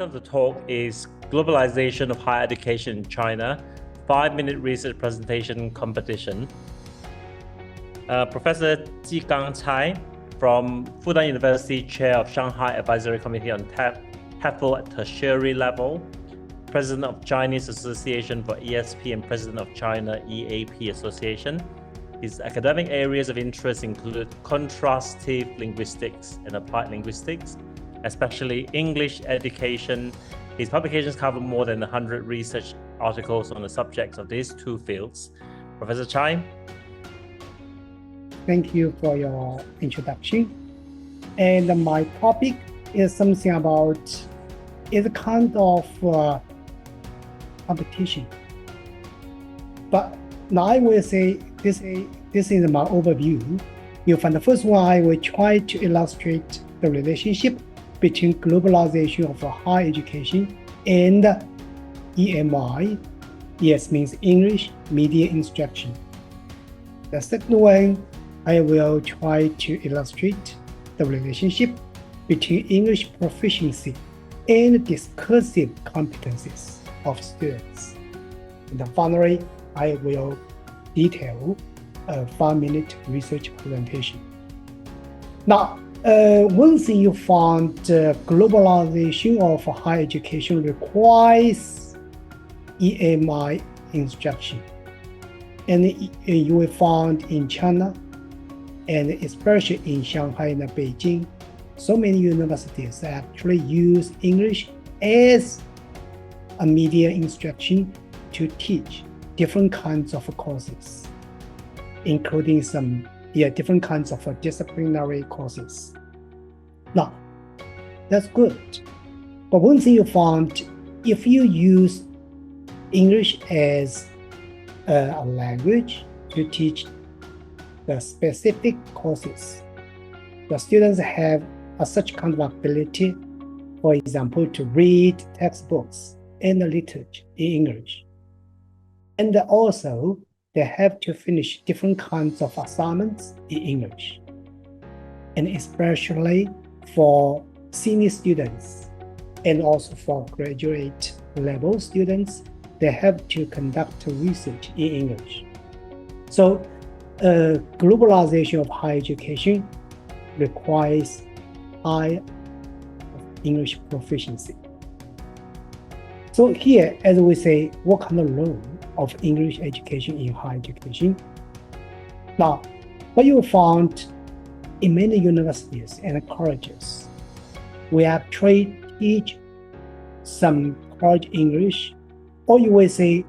title of the talk is Globalization of Higher Education in China, 5-minute research presentation competition. Professor Jigang Cai from Fudan University, Chair of Shanghai Advisory Committee on TEFL at Tertiary Level, President of Chinese Association for ESP and President of China EAP Association. His academic areas of interest include contrastive linguistics and applied linguistics, especially English education. His publications cover more than 100 research articles on the subjects of these two fields. Professor Cai. Thank you for your introduction. And my topic is something about, it's a kind of competition. But now I will say, this is my overview. You find the first one, I will try to illustrate the relationship between globalization of higher education and EMI. ES means English Media Instruction. The second one, I will try to illustrate the relationship between English proficiency and discursive competencies of students. And finally, I will detail a 5-minute research presentation. Now, one thing you found, globalization of higher education requires EMI instruction. And you will find in China, and especially in Shanghai and Beijing, so many universities actually use English as a media instruction to teach different kinds of courses, including some different kinds of disciplinary courses. Now, that's good. But one thing you found, if you use English as a language to teach the specific courses, the students have such kind of ability, for example, to read textbooks and literature in English. And also, they have to finish different kinds of assignments in English. And especially for senior students and also for graduate level students, they have to conduct research in English. So, globalization of higher education requires high English proficiency. So here, as we say, what kind of role of English education in higher education? Now, what you found in many universities and colleges, we actually teach some college English, or you will say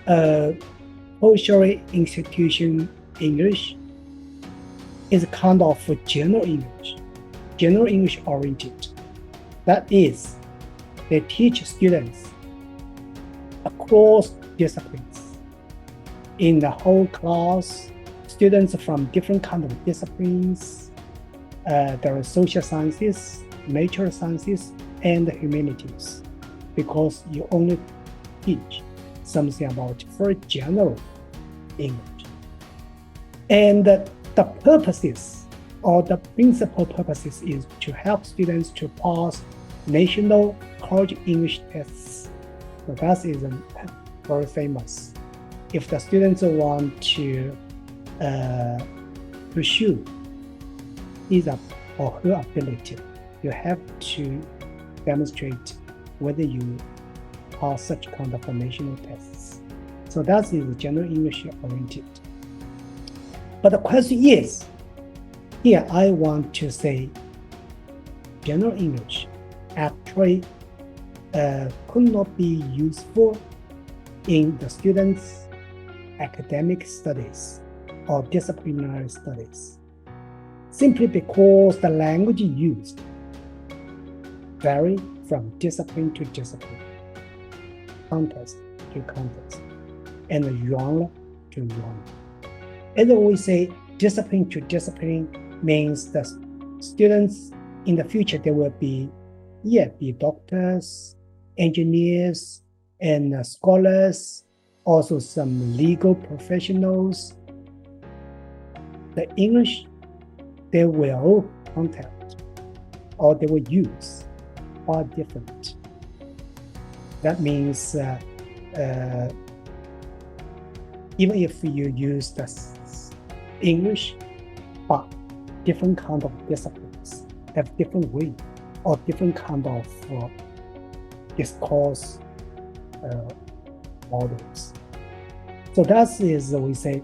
tertiary institution English is a kind of general English oriented. That is, they teach students across disciplines. In the whole class, students from different kinds of disciplines, there are social sciences, natural sciences, and humanities, because you only teach something about very general English. And the purposes, or the principal purposes, is to help students to pass national college English tests. So that is very famous. If the students want to pursue his or her ability, you have to demonstrate whether you pass such kind of national tests. So that is general English oriented. But the question is, here I want to say general English actually could not be useful in the students' academic studies or disciplinary studies, simply because the language used vary from discipline to discipline, context to context, and genre to genre. As we say, discipline to discipline means that students in the future, they will be doctors, engineers, and scholars, also some legal professionals. The English they will contact or they will use are different That means even if you use the English, but different kind of disciplines have different way or different kind of discourse models. So that is, we say,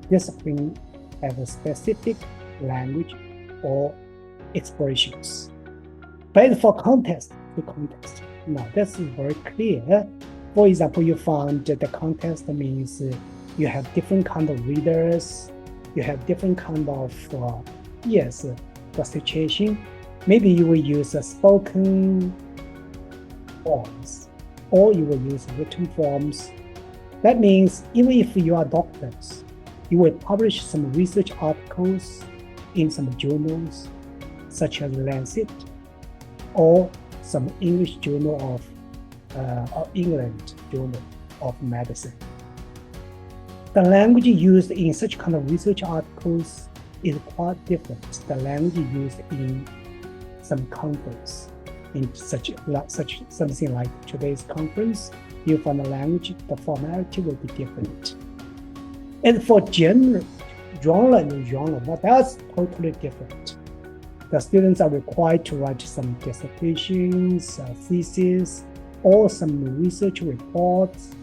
discipline have a specific language or expressions. But for context, now that's very clear. For example, you found that the context means you have different kind of readers, you have different kind of, the situation. Maybe you will use spoken forms, or you will use written forms. That means even if you are doctors, you will publish some research articles in some journals, such as Lancet, or some English journal of England Journal of Medicine. The language used in such kind of research articles is quite different. The language used in some conference, in such something like today's conference, you find the language, the formality will be different. And for genre, but that's totally different. The students are required to write some dissertations, thesis, or some research reports,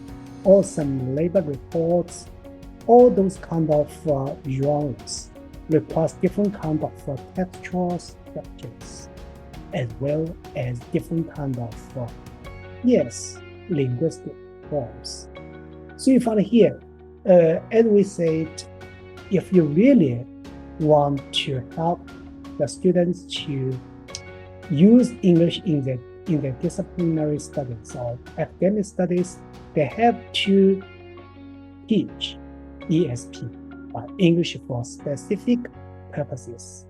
or some labor reports. All those kind of genres requires different kind of textual structures, as well as different kind of linguistic forms. So you find here, as we said, if you really want to help the students to use English in their disciplinary studies or academic studies, they have to teach ESP, English for specific purposes,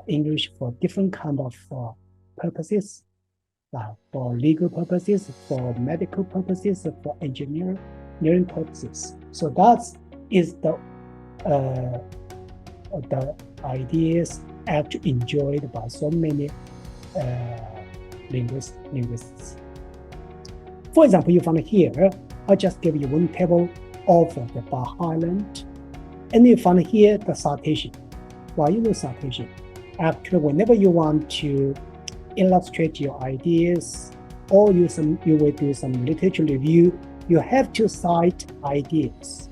English for different kind of purposes, for legal purposes, for medical purposes, for engineering purposes. So that is the ideas actually enjoyed by so many linguists. For example, you find here, I just give you one table of the Bar Highland, and you find here the citation. Well, you know citation. Actually, whenever you want to illustrate your ideas, or you will do some literature review, you have to cite ideas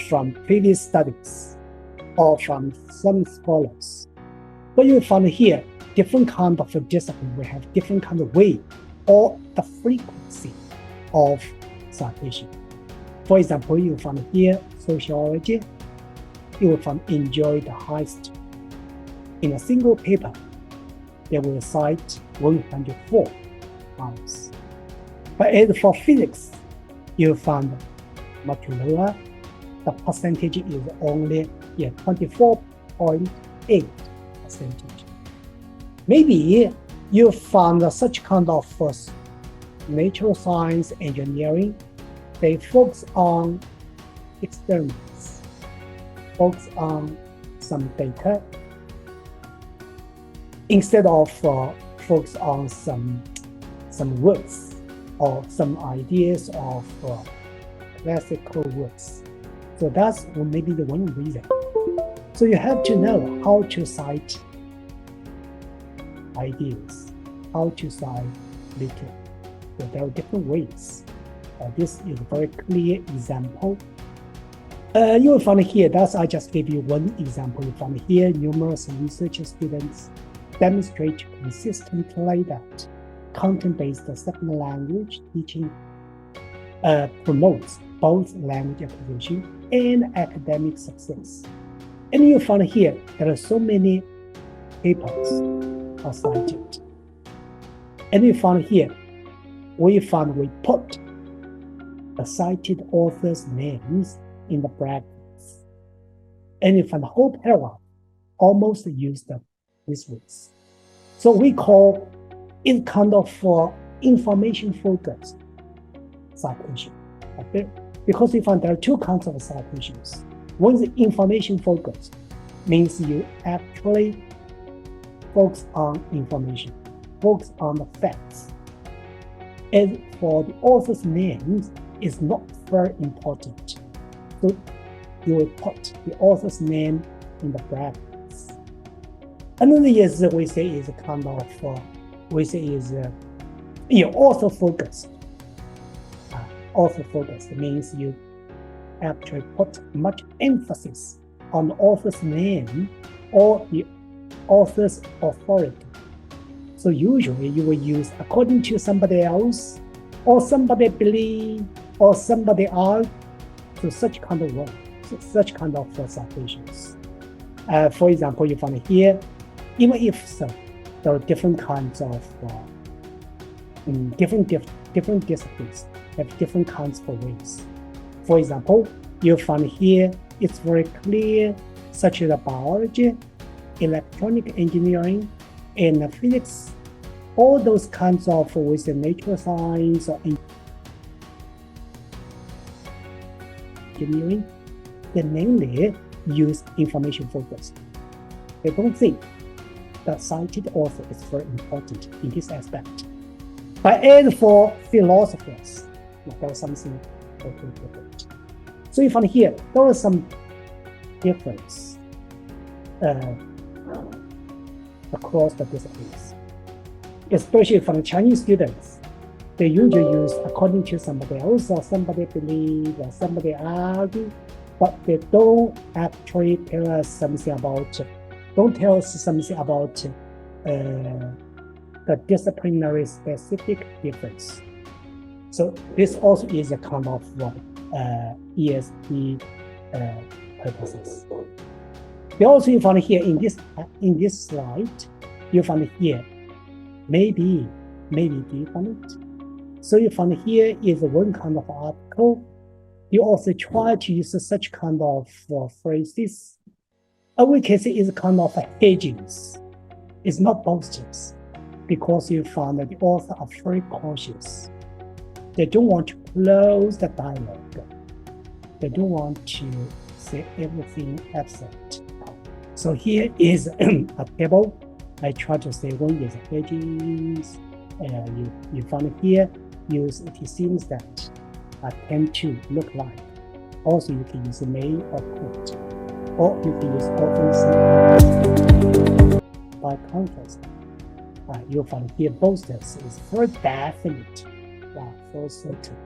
from previous studies or from some scholars. But you find here, different kind of discipline will have different kind of way or the frequency of citation. For example, you find here sociology, you will find enjoy the highest. In a single paper, they will cite 104 times. But as for physics, you find much lower. The percentage is only 24.8%. Maybe you found such kind of natural science, engineering, they focus on experiments, focus on some data, instead of focus on some works or some ideas of classical works. So that's maybe the one reason. So you have to know how to cite ideas, how to cite literature. So there are different ways. This is a very clear example. You will find here, I just gave you one example. You find here numerous research students demonstrate consistently that content-based second language teaching promotes both language acquisition and academic success. And you find here, there are so many papers are cited. And you find here, we put the cited authors' names in the brackets. And you find the whole paragraph almost used these words. So we call it kind of information-focused citation. Okay? Because we find there are two kinds of citations. One is information-focused, means you actually focus on information. focus on the facts. As for the author's names, it's not very important. So you will put the author's name in the brackets. Another is we say is kind of author focused. Author focused means you actually put much emphasis on the author's name or the author's authority. So usually you will use according to somebody else, or somebody believe, or somebody argue, to such kind of words, such kind of citations. For example, you find here, even if so, there are different kinds of different disciplines have different kinds of ways. For example, you find here it's very clear, such as biology, electronic engineering, and physics, all those kinds of with the natural science or engineering, they mainly use information focus. They don't think the cited author is very important in this aspect. But as for philosophers, there's something totally different. So you find here, there is some difference across the disciplines. Especially for the Chinese students, they usually use according to somebody else or somebody believe or somebody argue, but they don't actually tell us something about the disciplinary specific difference. So this also is a kind of ESP purposes. We also find here in this slide, you find here maybe do you find it? So you find here is one kind of article. You also try to use such kind of phrases. We can say it's kind of hedgings. It's not boasters, because you found that the author are very cautious. They don't want to close the dialogue. They don't want to say everything absent. So here is a table. I try to say one is hedgings. You find here, it seems that tend to look like. Also, you can use may or could, or you can use often. By contrast, you find here boasters is very definite, for certain.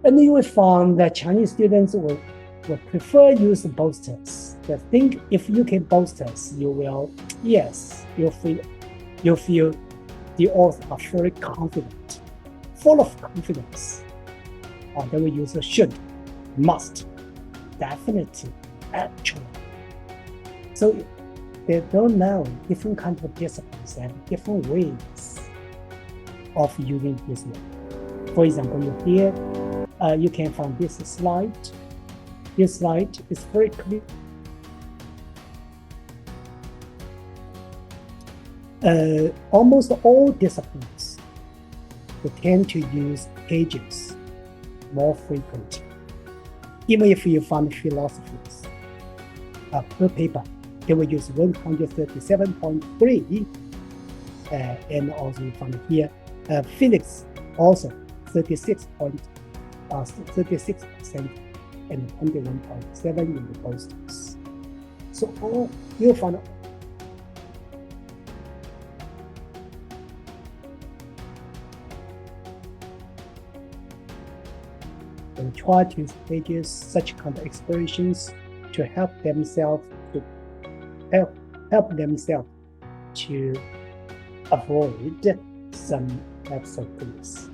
And you will find that Chinese students will prefer use boasters. They think if you can boasters, you will, yes, you feel the author are very confident, full of confidence. Or they will use a should, must, definitely, actually. So they don't know different kinds of disciplines and different ways of using this word. For example, here you can find this slide. This slide is very clear. Almost all disciplines they tend to use pages more frequently. Even if you find philosophies per paper, they will use 137.3, and also you find here physics also 36% and 21.7 in the posters. So all you find. And try to use pages, such kind of expressions to help themselves to avoid some absurdities.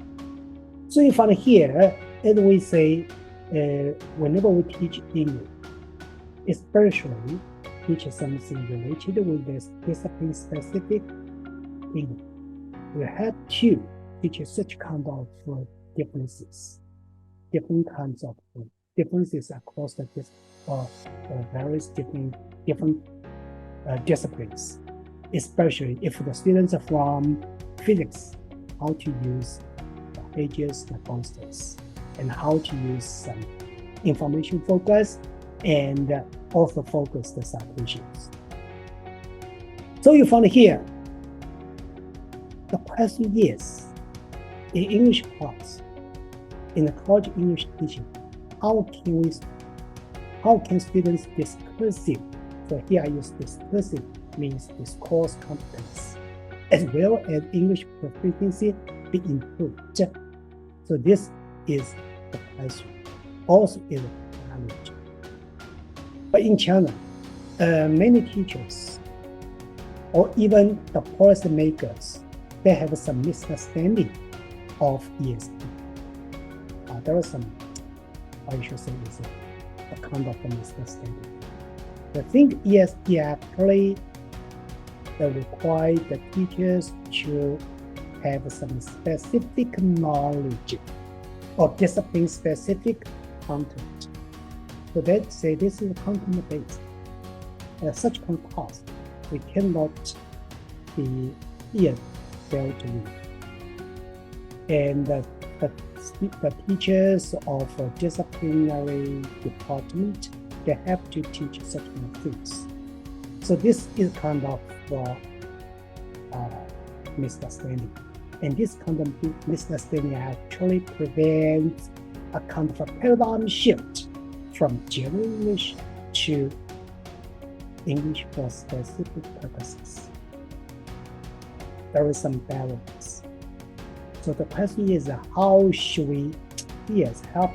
So you find here, as we say, whenever we teach English, especially teach something related with this discipline-specific English, we have to teach such kind of differences. Different kinds of differences across the various different disciplines, especially if the students are from physics, how to use the pages, the posters, and how to use some information focus and author focused citations. So you found here, the question is, in English class, in the college English teaching, how can students discursive, so here I use discursive, means discourse competence, as well as English proficiency be improved? So this is the question, also is a challenge. But in China, many teachers or even the policy makers, they have some misunderstanding of ESP. There are some, I should say, is a kind of a misunderstanding. I think ESP actually require the teachers to have some specific knowledge or discipline-specific content. So let's say this is content-based. Such kind of task, we cannot be here dealt with. And the teachers of a disciplinary department, they have to teach such kind of things. So this is kind of misunderstanding. And this kind of misunderstanding actually prevents a kind of a paradigm shift from general English to English for specific purposes. There is some balance. So the question is, how should we help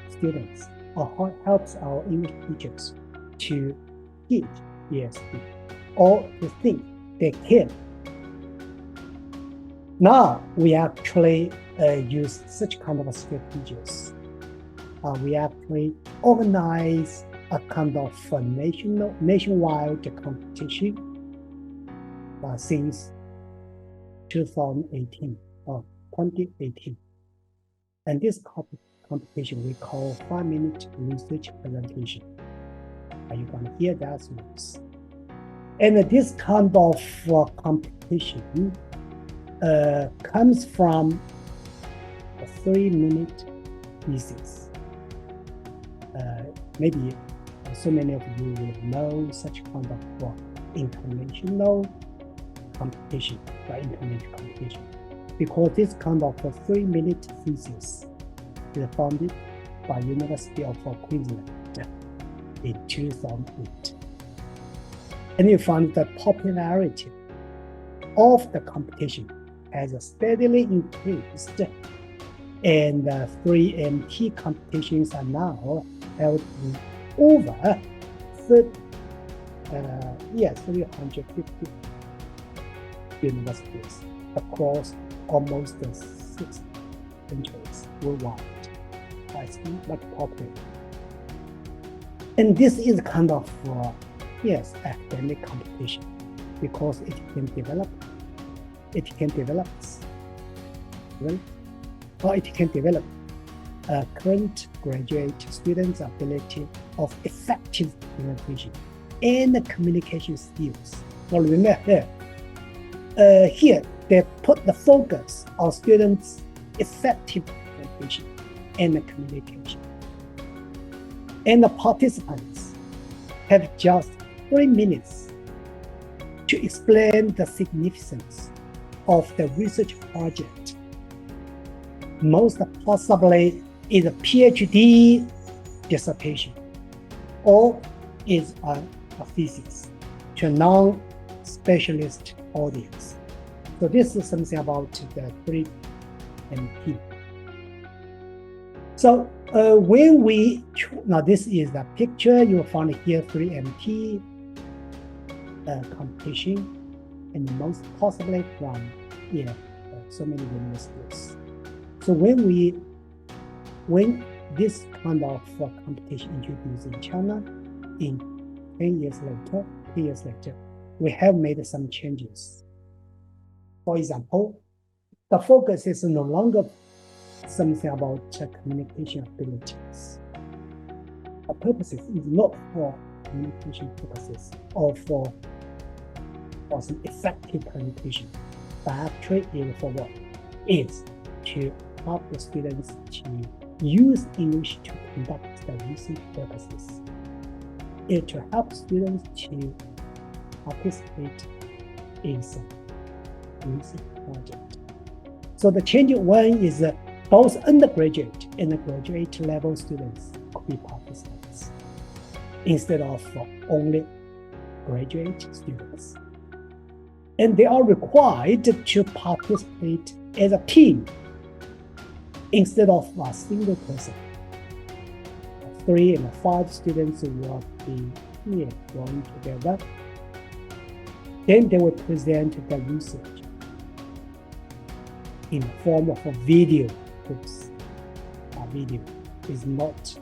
students or how helps our English teachers to teach ESP or to think they can? Now we actually use such kind of strategies. We actually organize a kind of nationwide competition since 2018 or 2018. And this competition we call 5-minute research presentation. Are you going to hear that news? And this kind of competition comes from a 3-minute thesis. Maybe so many of you will know such kind of international competition, because this kind of 3-minute thesis is founded by University of Queensland in 2008. And you find the popularity of the competition has steadily increased, and 3MT competitions are now held in over 350 universities across almost 6 countries worldwide. It's much popular. And this is kind of academic competition, because it can develop current graduate students' ability of effective presentation and communication skills. Well, remember, here they put the focus on students' effective presentation and communication. And the participants have just 3 minutes to explain the significance of the research project. Most possibly is a PhD dissertation or is a thesis to a non-specialist audience. So this is something about the 3MT. So when we, now this is the picture, you will find here 3MT competition, and most possibly from so many universities. So when this kind of competition introduced in China, in 10 years later, we have made some changes. For example, the focus is no longer something about communication abilities. The purpose is not for communication purposes or for some effective communication, but actually is for what? Is to help the students to use English to conduct the research purposes. It to help students to participate in some research project. So the change one is both undergraduate and graduate level students could be participants instead of only graduate students. And they are required to participate as a team instead of a single person. 3 and 5 students will be here joined together. Then they will present the research in the form of a video clips. A video is not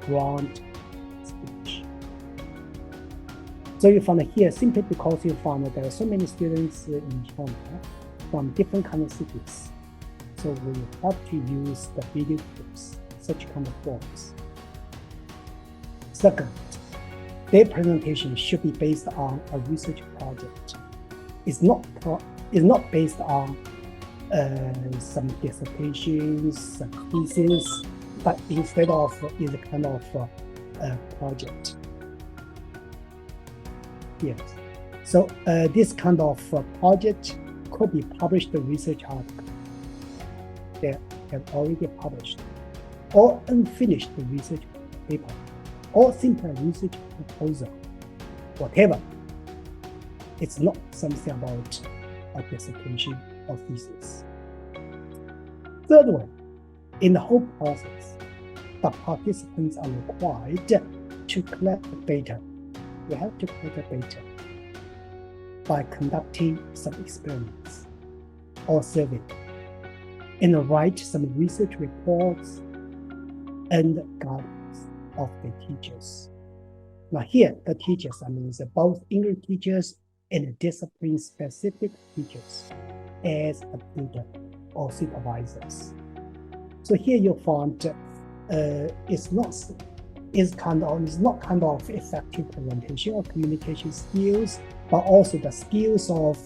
ground speech. So you found here simply because you found that there are so many students in China from different kind of cities. So we have to use the video clips, such kind of forms. Second, their presentation should be based on a research project. It's not based on some dissertations, some thesis, but instead of is a kind of project. Yes. So this kind of project could be published research article. They have already published, or unfinished research paper, or simple research proposal, whatever. It's not something about a dissertation or thesis. Third one, in the whole process, the participants are required to collect data. You have to collect data by conducting some experiments or survey and write some research reports and guidance of the teachers. Now here, the teachers, both English teachers and discipline-specific teachers as a tutor or supervisors. So here you found it's not kind of effective presentation or communication skills, but also the skills of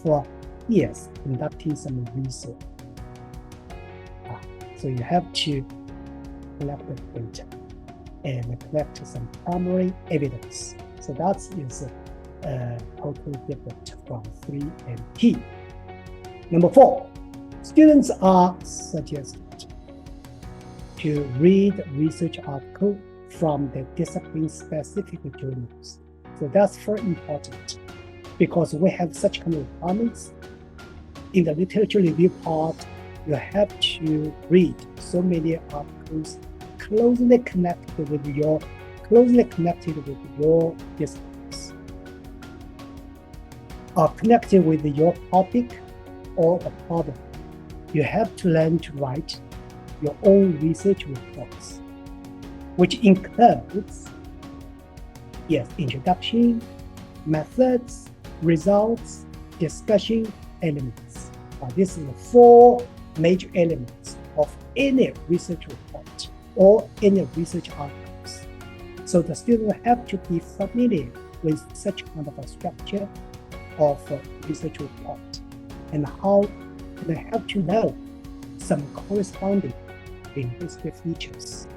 conducting some research. So you have to collect the data and collect some primary evidence. So that is totally different from 3 and T. Number 4, students are suggested to read research articles from the discipline-specific journals. So that's very important because we have such kind of requirements. In the literature review part, you have to read so many articles closely connected with your disciplines, or connected with your topic or the problem. You have to learn to write your own research reports, which includes introduction, methods, results, discussion, elements. This is the 4 major elements of any research report or any research articles. So the student will have to be familiar with such kind of a structure of a research report and how they have to know some corresponding linguistic features.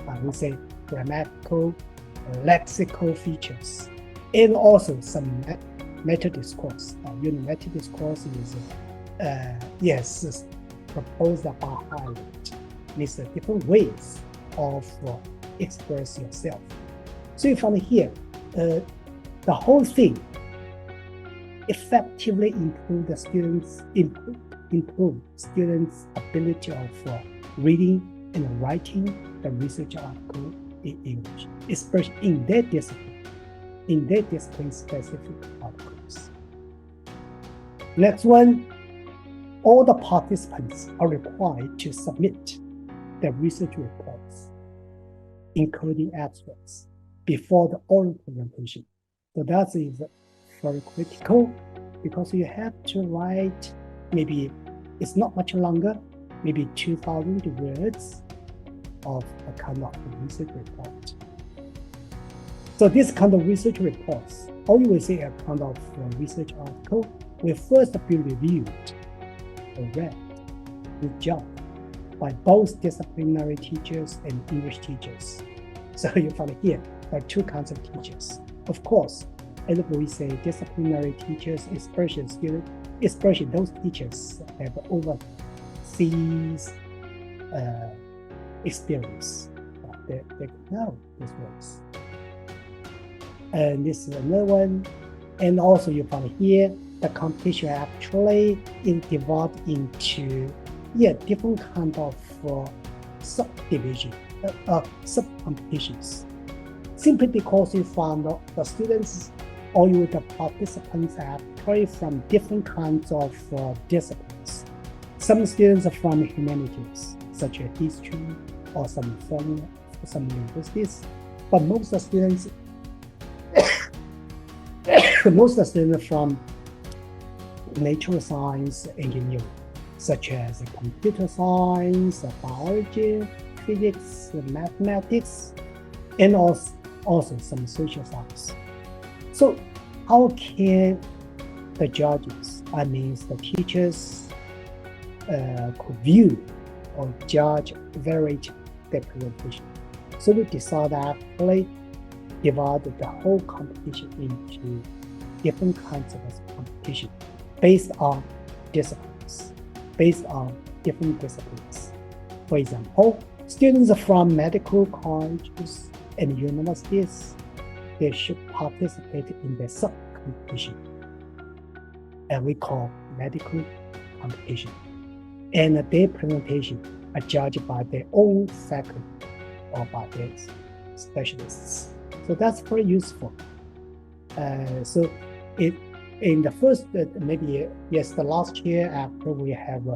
I would say grammatical, lexical features, and also some meta discourse. Meta discourse is proposed by Harvard. Means different ways of express yourself. So you find here, the whole thing effectively improve students' ability of reading and writing the research article in English, especially in their discipline-specific articles. Next one, all the participants are required to submit the research reports, including abstracts, before the oral presentation. So that is very critical because you have to write, maybe it's not much longer, maybe 2,000 words of a kind of research report. So this kind of research reports, or you will say a kind of research article, will first be reviewed or read with job by both disciplinary teachers and English teachers. So you find here there are 2 kinds of teachers. Of course, as we say, disciplinary teachers, especially especially those teachers have overseas experience. They know this works. And this is another one. And also you find here, the competition actually is divided into different kind of subdivision, sub-competitions. Simply because you found the students or the participants are actually from different kinds of disciplines. Some students are from humanities, such as history, or some linguistics, but most of the students from natural science, engineering, such as computer science, biology, physics, mathematics, and also some social science. So how can the judges, the teachers, could view or judge, evaluate their presentation? So we decided to actually divide the whole competition into different kinds of competition based on disciplines, based on different disciplines. For example, students from medical colleges and universities, they should participate in the sub-competition, and we call medical competition. And their presentation are judged by their own faculty or by their specialists. So that's very useful. So in the first, the last year after we have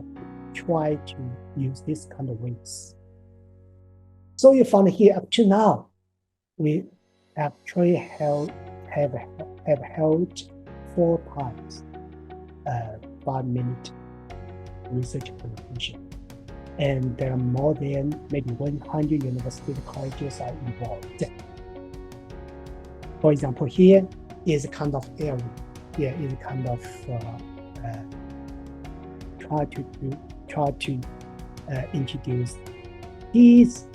tried to use this kind of ways. So you found here up to now, we actually have held 4 times 5-minute research presentation. And there are more than maybe 100 university colleges are involved. For example, here is a kind of area. Here is a kind of try to introduce these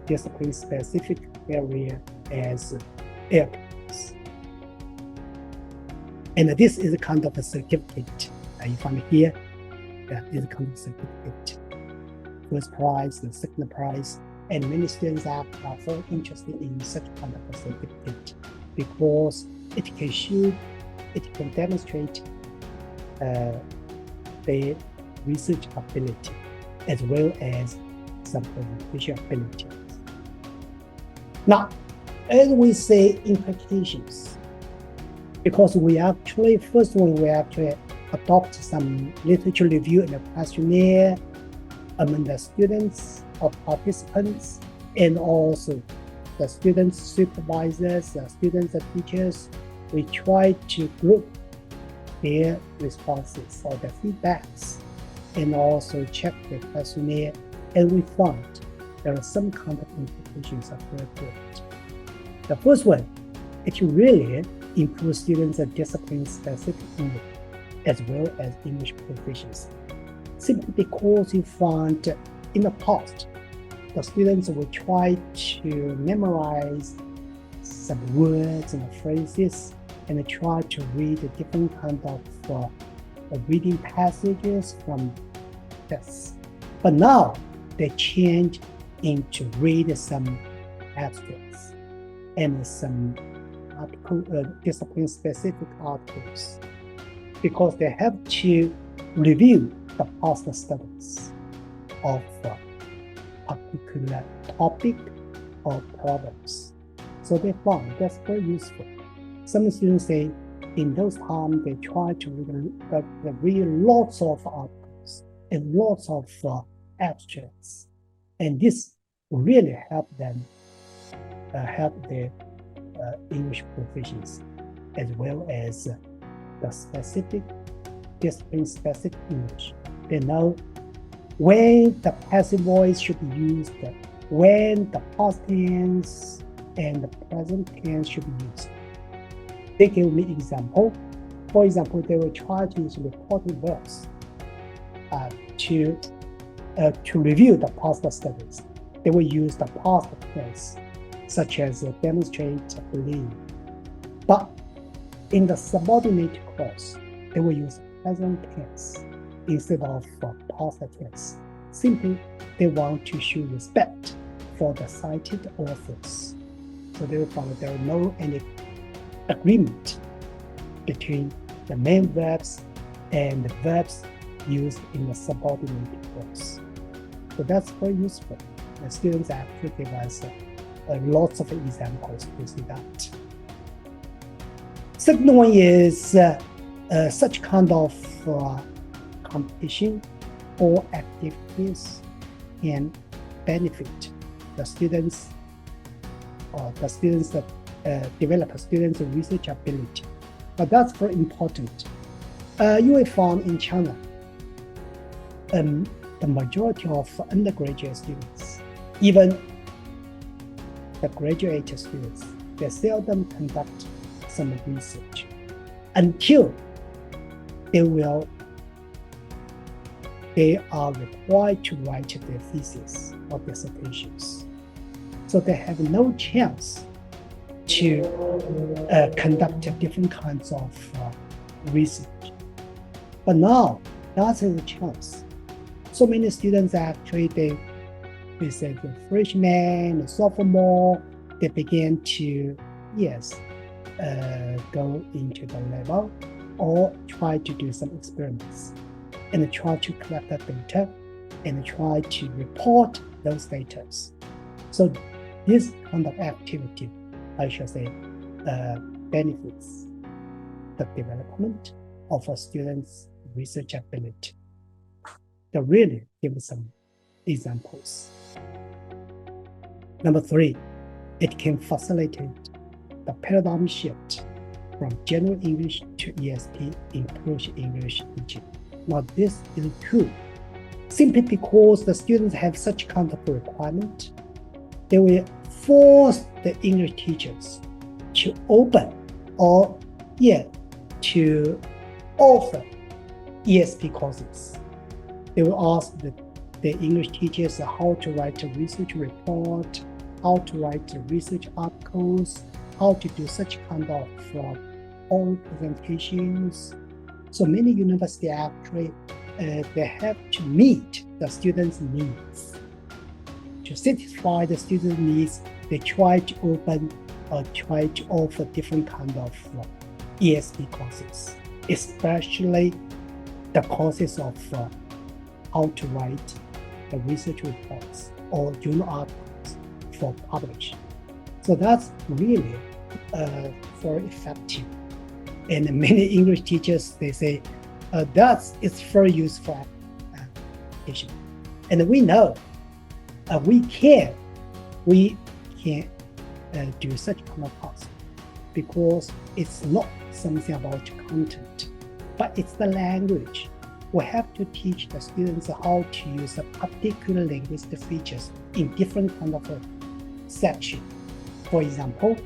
discipline-specific area as airports. And this is a kind of a certificate. You find here, is a kind of certificate. First prize, the second prize, and many students are very interested in such kind of a certificate because it can demonstrate their research ability as well as some presentation abilities. Now, as we say implications, because we actually adopt some literature review and a questionnaire among the students or participants, and also the students' supervisors, the students and teachers. We try to group their responses or their feedbacks and also check the questionnaire, and we found there are some kind of implications of the report. The first one, it really improves students' discipline-specific English as well as English proficiency. Simply because you found in the past, the students will try to memorize some words and phrases and try to read different kind of reading passages from tests. But now they change into read some abstracts and some discipline-specific articles because they have to review the past studies of a particular topic or problems. So they found that's very useful. Some students say in those times they try to read lots of articles and lots of abstracts, and this really help them help their English proficiency as well as the specific discipline-specific English. They know when the passive voice should be used, when the past tense and the present tense should be used. They give me example. For example, they will try to use reported verbs to review the past studies. They will use the past tense, such as demonstrate, believe. But in the subordinate clause, they will use present tense instead of past tense. Simply, they want to show respect for the cited authors. So they found that there are no any agreement between the main verbs and the verbs used in the subordinate clause. So that's very useful. The students actually give us lots of examples to see that. Second one is such kind of competition or activities can benefit the students or the students that develop students' research ability. But that's very important. You will find in China, the majority of undergraduate students, even the graduate students, they seldom conduct some research until they are required to write their thesis or dissertations. So they have no chance to conduct different kinds of research. But now, that is a chance. So many students actually, they say the freshman, the sophomore, they begin to, go into the level or try to do some experiments and try to collect that data and try to report those data. So this kind of activity, I should say, benefits the development of a student's research ability. They really give some examples. Number 3, it can facilitate the paradigm shift from general English to ESP in Persian English teaching. Now this is true simply because the students have such kind of requirement. They will force the English teachers to open or to offer ESP courses. They will ask the English teachers how to write a research report, how to write research articles, how to do such kind of oral presentations. So many universities actually, they have to meet the students' needs. To satisfy the students' needs, they try to open or try to offer different kind of ESP courses, especially the courses of how to write the research reports or journal articles for publishing. So that's really very effective. And many English teachers, they say, it's very useful application. And we know we can do such kind of course because it's not something about content, but it's the language. We have to teach the students how to use the particular linguistic features in different kind of section. For example,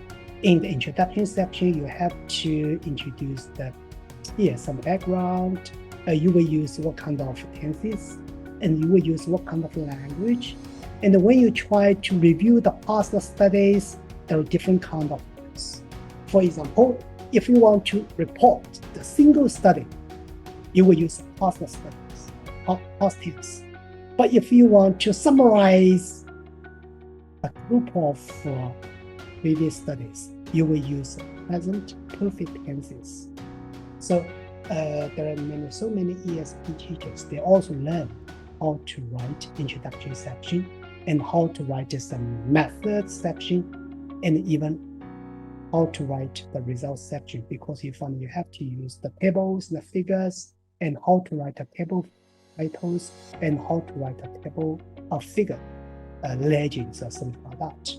in the introduction section, you have to introduce some background. You will use what kind of tenses, and you will use what kind of language. And when you try to review the past studies, there are different kind of things. For example, if you want to report the single study, you will use past studies, past tense. But if you want to summarize a group of previous studies, you will use present perfect tenses. So there are so many ESP teachers. They also learn how to write introduction section and how to write some methods section and even how to write the results section, because you have to use the tables, the figures, and how to write a table titles and how to write a table of figure legends or something like that.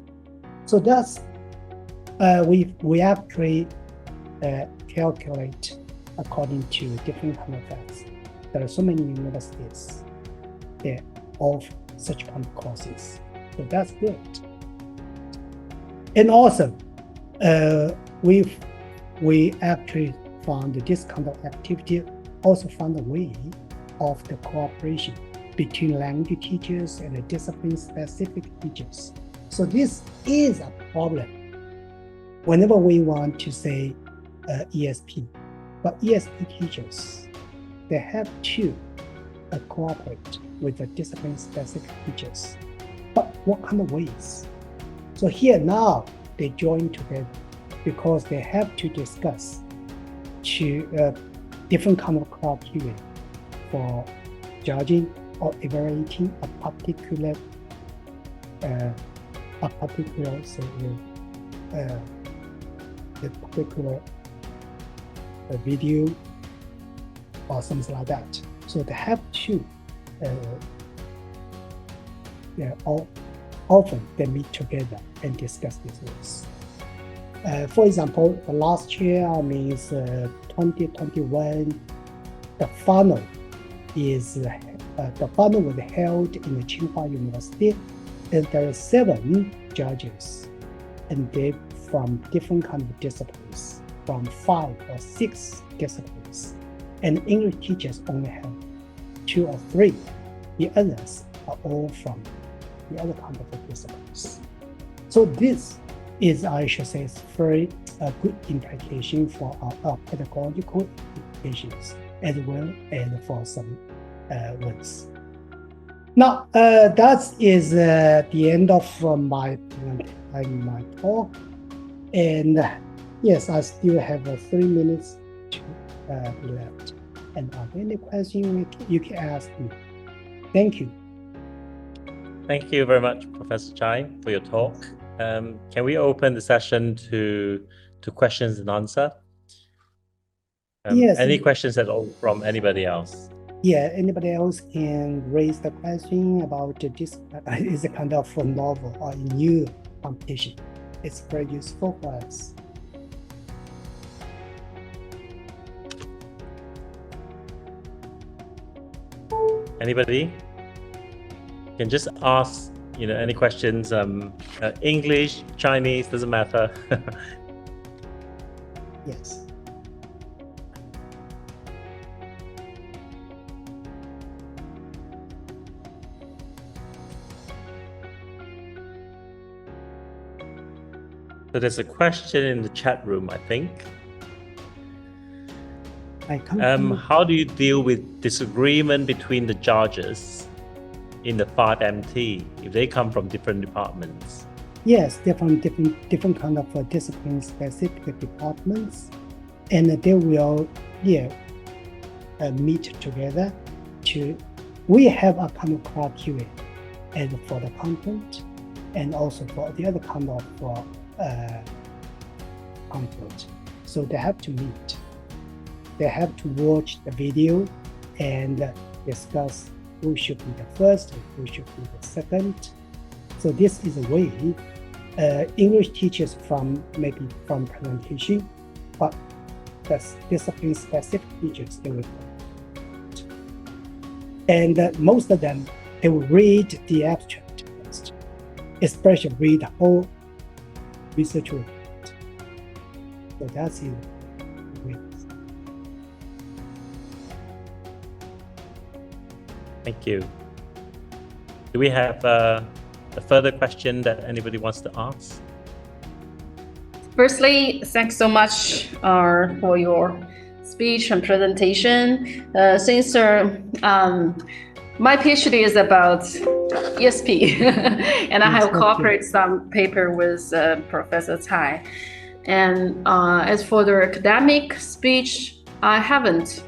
So that's we actually calculate according to different kind of facts. There are so many universities that offer such kind of courses. So that's good. And also, we actually found this kind of activity also found a way of the cooperation between language teachers and the discipline-specific teachers. So this is a problem whenever we want to say ESP, but ESP teachers, they have to cooperate with the discipline-specific teachers. But what kind of ways? So here now they join together because they have to discuss different kind of criteria for judging or evaluating a particular video or something like that. So they have to often they meet together and discuss these things. For example, the last year means 2021, the final was held in the Tsinghua University, and there are 7 judges, and they from different kind of disciplines, from 5 or 6 disciplines, and English teachers only have 2 or 3. The others are all from the other kind of disciplines. So this is, I should say, is very good implication for our pedagogical implications as well as for some ones. Now, that is the end of my talk. And yes, I still have 3 minutes to be left. And are there any questions you can ask me? Thank you. Thank you very much, Professor Cai, for your talk. Can we open the session to questions and answer? Yes. Any questions at all from anybody else? Yeah, anybody else can raise the question about this is a kind of a novel or new competition. It's very useful for us. Anybody? You can just ask, any questions. English, Chinese, doesn't matter. Yes. So there's a question in the chat room, I think. How do you deal with disagreement between the judges in the 5MT if they come from different departments? Yes, different kind of discipline-specific departments, and they will meet together we have a kind of criteria, and for the content, and also for the other kind of content. So they have to meet. They have to watch the video and discuss who should be the first and who should be the second. So this is a way English teachers maybe from presentation, but the discipline-specific teachers, they will. And most of them, they will read the abstract first, especially read the whole research report. So that's it. Thank you. Do we have a further question that anybody wants to ask? Firstly, thanks so much for your speech and presentation. Since my PhD is about ESP, and I have cooperated some paper with Professor Cai. And as for the academic speech, I haven't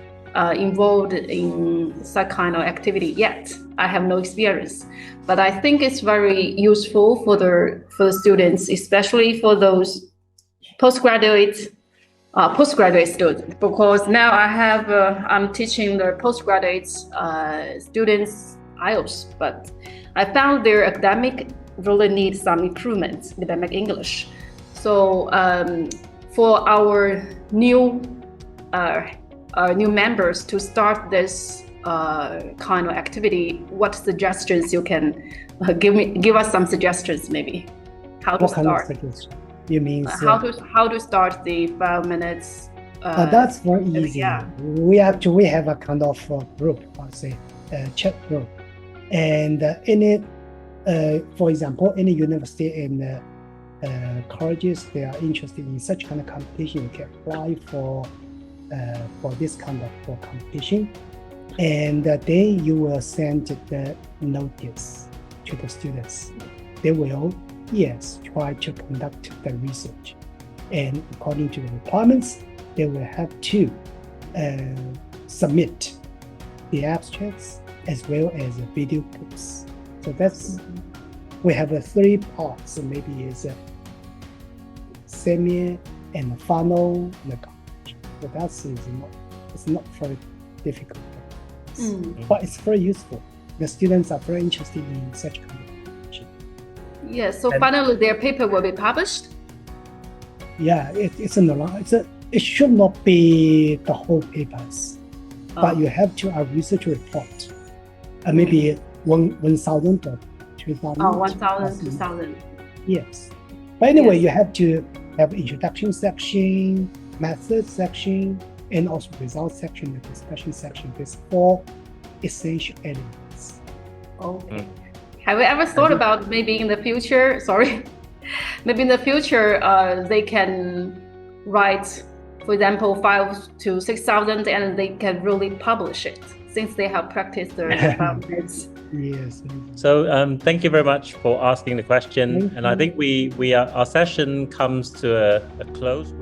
involved in such kind of activity yet. I have no experience, but I think it's very useful for the students, especially for those postgraduate students, because now I'm teaching the postgraduate students IELTS, but I found their academic really needs some improvement, academic English. So for our new members to start this kind of activity, what suggestions you can give us some suggestions maybe how to start? You mean how to start the 5 minutes? That's very easy. Yeah. We have a kind of group, I'll say, chat group, and for example, any university and colleges, they are interested in such kind of competition. You can apply for for this kind of for competition. And then you will send the notice to the students. They will, yes, try to conduct the research. And according to the requirements, they will have to submit the abstracts as well as the video clips. So we have 3 parts. So maybe it's a semi and final and a college. So it's not very difficult. But it's very useful. The students are very interested in such kind of technology. Yes, so finally their paper will be published? Yeah, it should not be the whole papers, but you have to a research report. Maybe 1,000 or 2,000. 1,000, 2,000. Yes. But anyway, Yes. you have to have introduction section, method section, and also result section, the discussion section. These 4 essential elements. Okay. Have you ever thought about maybe in the future, they can write, for example, 5,000 to 6,000 and they can really publish it since they have practiced their developments? Yes. So thank you very much for asking the question. And I think our session comes to a close.